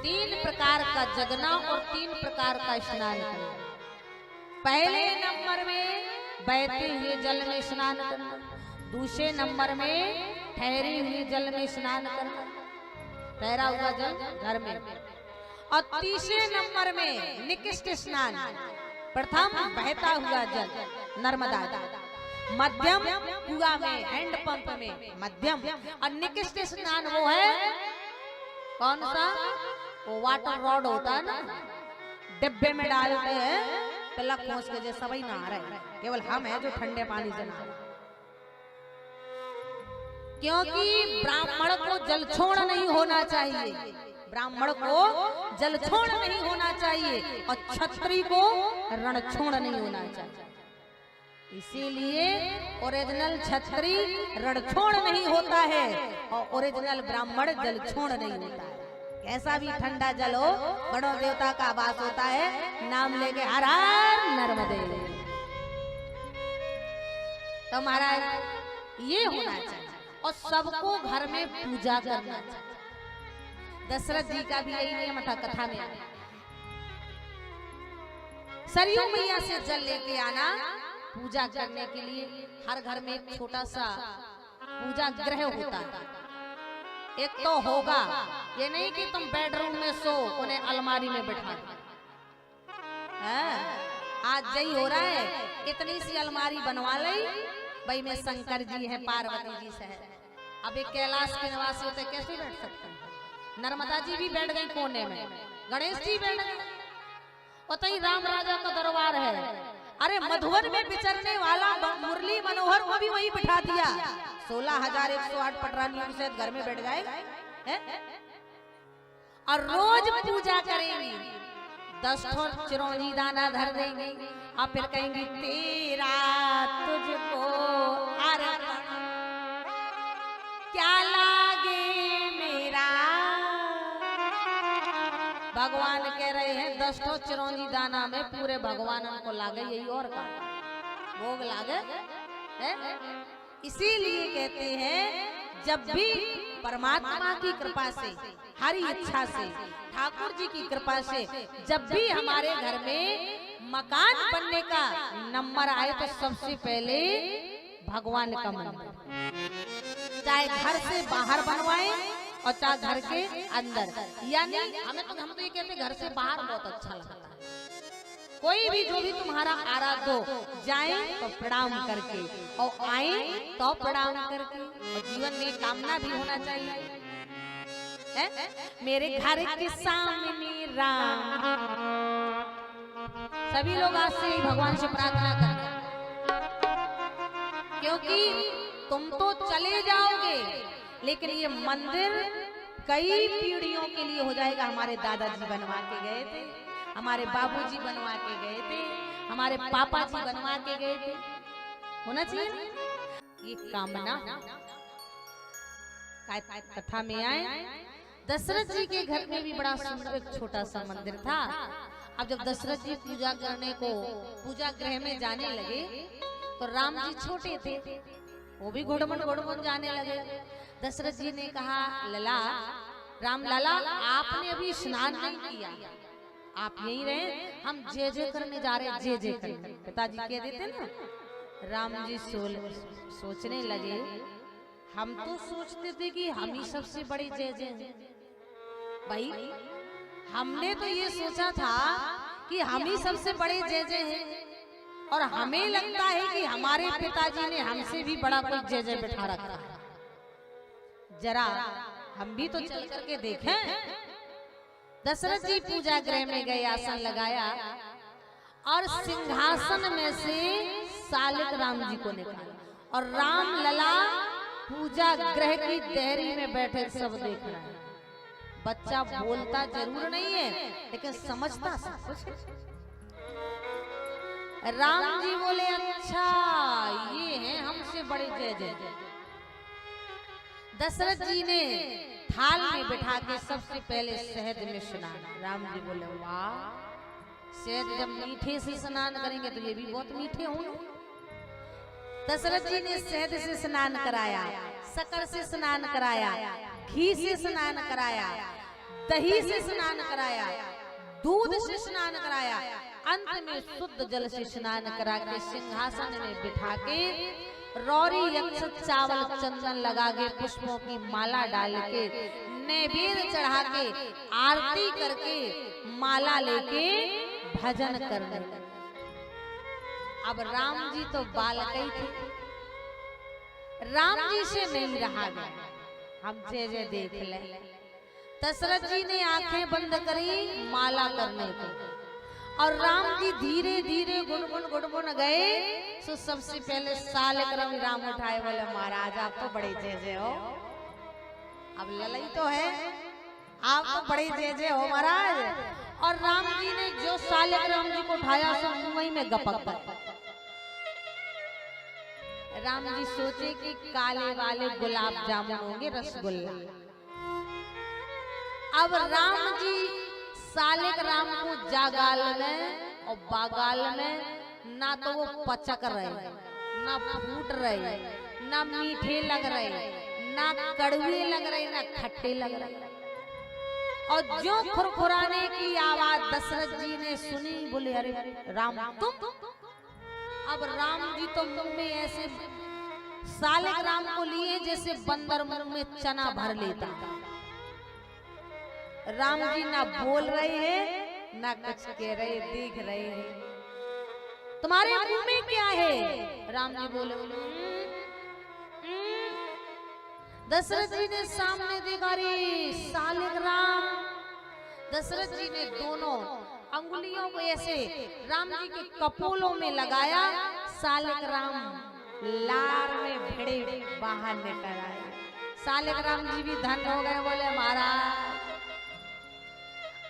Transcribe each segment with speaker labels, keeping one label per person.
Speaker 1: तीन प्रकार का जगना और तीन प्रकार का स्नान करना। पहले नंबर में बहते हुए जल में स्नान करना, दूसरे नंबर में ठहरे हुए जल में स्नान करना, ठहरा हुआ जल घर में, और तीसरे नंबर में निकृष्ट स्नान। प्रथम बहता हुआ जल नर्मदा, मध्यम कुआं में हैंड पंप में मध्यम, और निकृष्ट स्नान वो है कौन सा, वो वाटर रॉड होता है ना, डिब्बे में डालते हैं पलक खोस के, जैसा वही नहा रहे, केवल हम है जो ठंडे पानी से नहा रहे। क्योंकि ब्राह्मण को जल छोड़ नहीं होना चाहिए, ब्राह्मण को जल छोड़ नहीं होना चाहिए, और क्षत्रिय को रण छोड़ नहीं होना चाहिए। इसीलिए ओरिजिनल क्षत्रिय रण छोड़ नहीं होता है और ओरिजिनल ब्राह्मण जल छोड़ नहीं होता है। कैसा भी ठंडा जल हो, बड़ों देवता का वास होता है, नाम लेके हर हर नर्मदे। तो महाराज ये होना चाहिए, और सबको घर में पूजा करना चाहिए। दशरथ जी का भी यही नियम था, कथा में आया सरयू मैया से जल लेके आना पूजा करने के लिए। हर घर में एक छोटा सा पूजा गृह होता है, एक तो होगा, ये नहीं कि तुम बेडरूम में सो उन्हें अलमारी में बैठा। आज यही हो रहा है, इतनी सी अलमारी बनवा ली भाई, में शंकर जी है, पार्वती जी से है। अब एक कैलाश के निवासी होते कैसे बैठ सकते हैं? नर्मदा जी भी बैठ गई कोने में, गणेश जी बैठ गए, और राम राजा का दरबार है। अरे मधुवन में विचरने वाला मुरली मनोहर को भी वही बिठा दिया। 16,108 पटरानियों के साथ घर में बैठ जाए और रोज पूजा करेंगी, 10 चिरौंजी दाना धर देंगे, और फिर कहेंगी तेरा तुझको अर्पण, क्या लागे मेरा। भगवान कह रहे हैं 10 चिरौंजी दाना में पूरे भगवान को लागे, यही और का भोग लागे है? इसीलिए कहते हैं जब भी परमात्मा की कृपा से, हरी इच्छा से, ठाकुर जी की कृपा से जब भी हमारे घर में मकान बनने का नंबर आए तो सबसे पहले भगवान का मंदिर, चाहे घर से बाहर बनवाए और चाहे घर के अंदर। यानी हम तो ये कहते घर से बाहर बहुत अच्छा लगता है। कोई भी जो भी तुम्हारा आराध्य हो, जाए तो प्रणाम करके और आए तो प्रणाम करके, और जीवन में कामना भी होना चाहिए है? मेरे घर के सामने राम। सभी लोग आज से भगवान से प्रार्थना करना, क्योंकि तुम तो चले जाओगे लेकिन ये मंदिर कई पीढ़ियों के लिए हो जाएगा। हमारे दादाजी बनवा के गए थे, हमारे बाबूजी बनवा के गए थे, हमारे पापा जी बनवा के गए थे। होना चाहिए ये कामना। कथा में आए दशरथ जी के घर में भी बड़ा सुंदर एक छोटा सा मंदिर था। अब जब दशरथ जी पूजा करने को पूजा गृह में जाने लगे तो राम जी छोटे थे, वो भी घुड़मुड़ जाने लगे। दशरथ जी ने कहा लला, राम लाला आपने अभी स्नान नहीं किया, आप यहीं रहे, हम जय जय करने जा रहे हैं, जय जय करने। पिताजी कह देते ना। राम जी सोचने लगे, हम तो सोचते थे कि हम ही सबसे बड़े जय जय हैं भाई, हमने तो ये सोचा था कि हम ही सबसे बड़े जय जय हैं, और हमें लगता है कि हमारे पिताजी ने हमसे भी बड़ा कोई जय जय बिठा रखा है, जरा हम भी तो चल करके देखें। दशरथ जी पूजा गृह में गए, आसन लगाया और सिंहासन में से सालिक राम जी को निकाला, और राम लला पूजा गृह की देहरी में बैठे सब देख रहे हैं। बच्चा बोलता जरूर नहीं है लेकिन समझता सब कुछ। राम जी बोले अच्छा ये हैं हमसे बड़े जय जय। दशरथ जी ने थाल में बिठा के सबसे पहले शहद में स्नान। राम जी बोले वाह, शहद जब मीठे से स्नान करेंगे तो ये भी बहुत मीठे होंगे। दशरथ जी ने शहद से स्नान कराया, शक्कर से स्नान कराया, घी से स्नान कराया, दही से स्नान कराया, दूध से स्नान कराया, अंत में शुद्ध जल से स्नान करा के सिंहासन में बिठा के रौरी अक्षत चावल चंदन लगा के पुष्पों की माला डाल के नैवेद्य चढ़ा के आरती करके माला लेके भजन करने। अब राम जी तो बालक ही थे, राम जी से नहीं रहा गया। हम जय देख ले। दशरथ जी ने आंखें बंद करी माला करने को, और राम जी धीरे धीरे गुनगुन गए। तो सबसे पहले सालग्राम राम उठाए, बोले महाराज आप तो बड़े जय हो। अब ललई तो है, आप तो बड़े जय हो महाराज। और राम जी ने जो सालग्राम जी को उठाया सो मुंह में गपक गए। राम जी सोचे कि काले वाले गुलाब जामुन होंगे, रसगुल्ला। अब राम जी सालग्राम को जागाल में और बागाल में ना तो वो पचक रहे, ना फूट रहे, ना मीठे लग रहे, ना कड़वे लग रहे, ना खट्टे लग रहे। और जो खुरखुराने की आवाज दशरथ जी ने सुनी, बोले अरे राम तुम। अब राम जी तो मुंह में ऐसे सालग्राम को लिए जैसे बंदर मुंह में चना भर लेता। राम जी ना बोल रहे हैं ना कुछ कह रहे, देख रहे हैं। तुम्हारे मुंह में क्या है? राम जी बोले दशरथ जी ने सामने देखा, रे सालग्राम। दशरथ जी ने दोनों अंगुलियों को ऐसे राम जी के कपोलों में लगाया, सालग्राम लार में भिड़े बाहर निकल आए। सालग्राम जी भी धन्य हो गए, बोले महाराज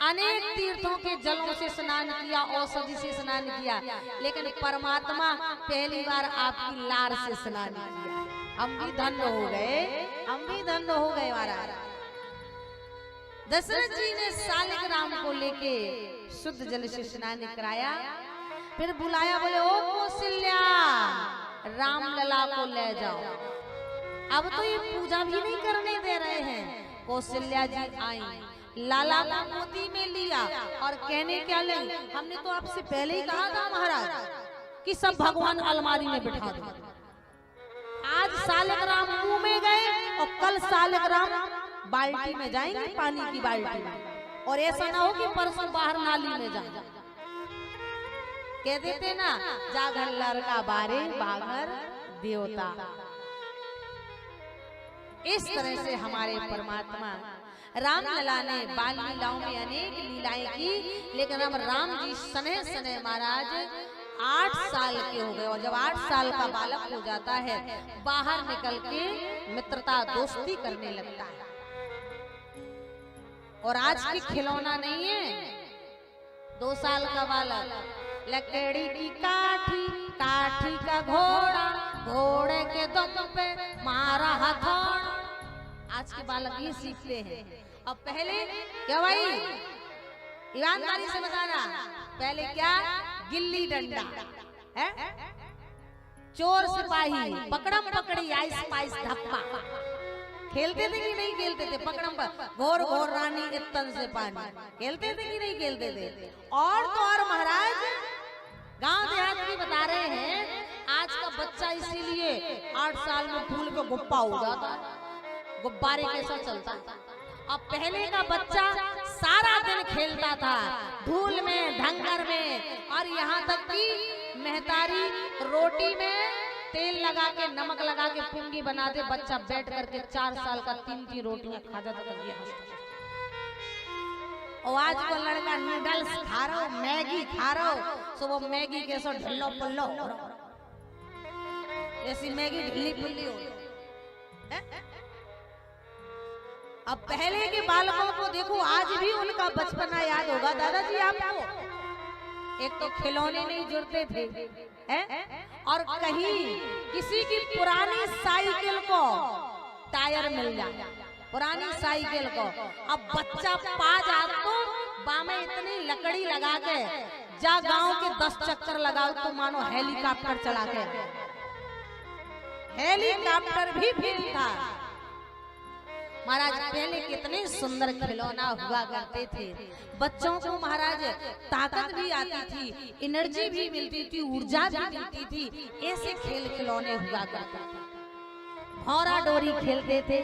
Speaker 1: अनेक तीर्थों के जलों से स्नान किया, औषधि से स्नान किया, लेकिन परमात्मा पहली बार आपकी लार से स्नान किया। हम भी धन्य हो गए, हम भी धन्य हो गए महाराज। दशरथ जी ने सालग्राम को लेके शुद्ध जल से स्नान कराया, फिर बुलाया, बोले ओ कौशल्या राम लला को ले जाओ। अब तो ये पूजा भी नहीं करने दे रहे हैं। कौशल्या जी आई, लाला को गोदी में लिया और कहने क्या लगी, हमने तो आपसे पहले ही कहा था महाराज कि सब भगवान अलमारी में बिठा दो। आज सालग्राम मुंह में गए और कल सालग्राम बाल्टी में जाएंगे, पानी की बाल्टी में। और ऐसा ना हो कि परसों बाहर नाली में जाए। कह देते ना, जागर लड़का बारे बागर देवता। इस तरह से हमारे परमात्मा राम लला ने बाल लीलाओं में अनेक लीलाएं की, लेकिन अब राम जी सने सने महाराज 8 साल के हो गए। और जब 8 साल का बालक हो जाता है, बाहर निकल के मित्रता दोस्ती करने लगता है। और आज की खिलौना नहीं है। 2 साल का बालक लकड़ी की काठी, काठी का घोड़ा, घोड़े के दम पे मारा हथौड़ा। आज के बालक ये सीखते हैं। अब पहले क्या भाई, ईमानदारी से बताना, पहले क्या गिल्ली डंडा है, चोर सिपाही, पकड़म पकड़ी, आइस पाइस धप्पा। खेलते थे कि नहीं खेलते थे? पकड़म घोर घोर रानी इत्तन से पानी खेलते थे कि नहीं खेलते थे? और तो और महाराज गांव देहात में बता रहे हैं, आज का बच्चा इसीलिए 8 साल में फूल पे गुप्पा हो जाता, गुब्बारे कैसा चलता। अब पहले का बच्चा सारा दिन खेलता था, धूल में, ढंगर में, और यहाँ तक कि मेहतारी रोटी में तेल लगा के, नमक लगा के पुंगी बनाते, बच्चा बैठ करके 4 साल का 3 रोटियां खा जाता था। और आज को लड़का नूडल्स खा रहा हो, मैगी खा रहा हो, तो वो मैगी कैसा ढिल्लो पुल्लो, ऐसी मैगी ढिल्ली पुल्ली हो। अब पहले के बालकों को देखो, आज भी उनका बचपना याद होगा दादाजी आपको। एक तो खिलौने नहीं जुड़ते थे, और कहीं किसी की पुरानी साइकिल को टायर मिल जाए, पुरानी साइकिल को। अब बच्चा पा जाता तो बामे इतनी लकड़ी लगा के जा गांव के 10 चक्कर लगाओ तो मानो हेलीकॉप्टर चला के। हेलीकॉप्टर भी फेल था। महाराज पहले कितने सुंदर खिलौना हुआ करते थे। बच्चों को महाराज ताकत भी आती थी, एनर्जी भी मिलती थी, ऊर्जा भी मिलती थी। ऐसे खेल खिलौने हुआ करते थे। भौरा डोरी खेलते थे,